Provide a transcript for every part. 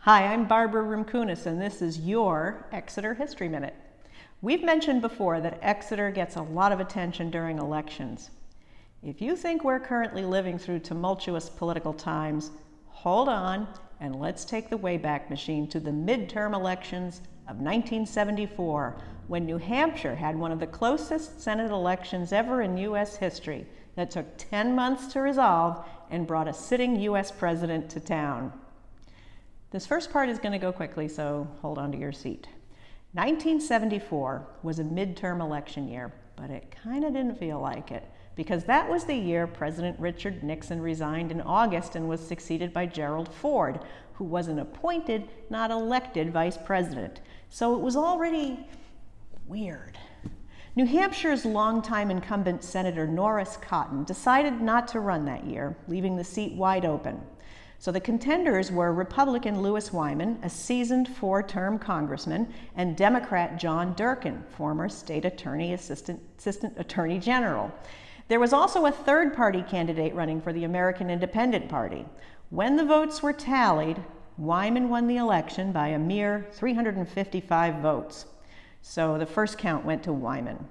Hi, I'm Barbara Rumkunis, and this is your Exeter History Minute. We've mentioned before that Exeter gets a lot of attention during elections. If you think we're currently living through tumultuous political times, hold on and let's take the Wayback Machine to the midterm elections of 1974, when New Hampshire had one of the closest Senate elections ever in U.S. history that took 10 months to resolve and brought a sitting U.S. president to town. This first part is going to go quickly, so hold on to your seat. 1974 was a midterm election year, but it kind of didn't feel like it, because that was the year President Richard Nixon resigned in August and was succeeded by Gerald Ford, who was an appointed, not elected, vice president. So it was already weird. New Hampshire's longtime incumbent Senator Norris Cotton decided not to run that year, leaving the seat wide open. So the contenders were Republican Lewis Wyman, a seasoned 4-term congressman, and Democrat John Durkin, former state attorney, assistant attorney general. There was also a third-party candidate running for the American Independent Party. When the votes were tallied, Wyman won the election by a mere 355 votes. So the first count went to Wyman.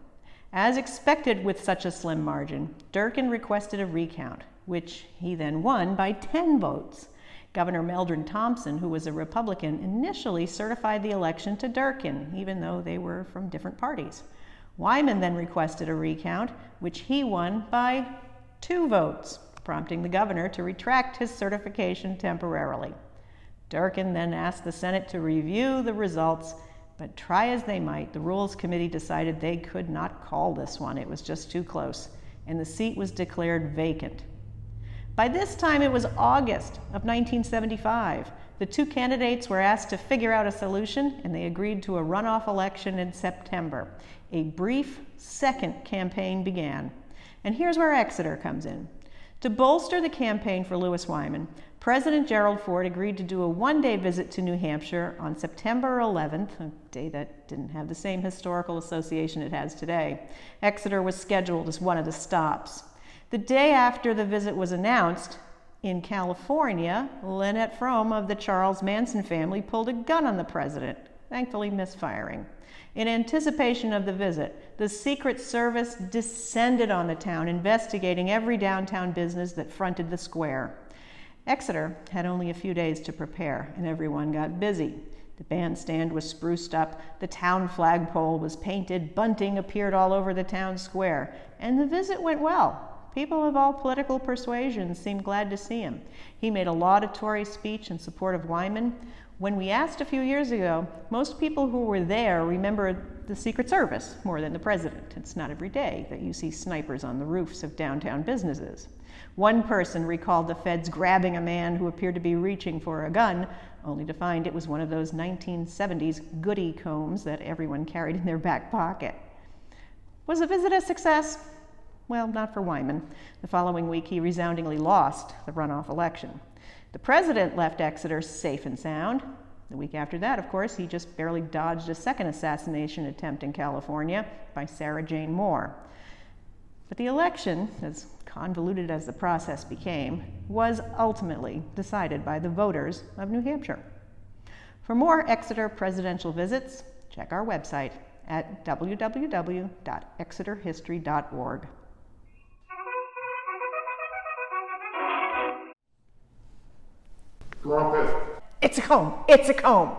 As expected with such a slim margin, Durkin requested a recount, which he then won by 10 votes. Governor Meldrum Thompson, who was a Republican, initially certified the election to Durkin, even though they were from different parties. Wyman then requested a recount, which he won by 2 votes, prompting the governor to retract his certification temporarily. Durkin then asked the Senate to review the results, but try as they might, the Rules Committee decided they could not call this one. It was just too close, and the seat was declared vacant. By this time, it was August of 1975. The 2 candidates were asked to figure out a solution, and they agreed to a runoff election in September. A brief second campaign began. And here's where Exeter comes in. To bolster the campaign for Lewis Wyman, President Gerald Ford agreed to do a 1-day visit to New Hampshire on September 11th, a day that didn't have the same historical association it has today. Exeter was scheduled as one of the stops. The day after the visit was announced, in California, Lynette Fromme of the Charles Manson family pulled a gun on the president, thankfully misfiring. In anticipation of the visit, the Secret Service descended on the town, investigating every downtown business that fronted the square. Exeter had only a few days to prepare, and everyone got busy. The bandstand was spruced up, the town flagpole was painted, bunting appeared all over the town square, and the visit went well. People of all political persuasions seemed glad to see him. He made a laudatory speech in support of Wyman. When we asked a few years ago, most people who were there remember the Secret Service more than the president. It's not every day that you see snipers on the roofs of downtown businesses. One person recalled the feds grabbing a man who appeared to be reaching for a gun, only to find it was one of those 1970s goodie combs that everyone carried in their back pocket. Was the visit a success? Well, not for Wyman. The following week, he resoundingly lost the runoff election. The president left Exeter safe and sound. The week after that, of course, he just barely dodged a second assassination attempt in California by Sarah Jane Moore. But the election, as convoluted as the process became, was ultimately decided by the voters of New Hampshire. For more Exeter presidential visits, check our website at www.exeterhistory.org. Go on, Pitt. It's a comb. It's a comb.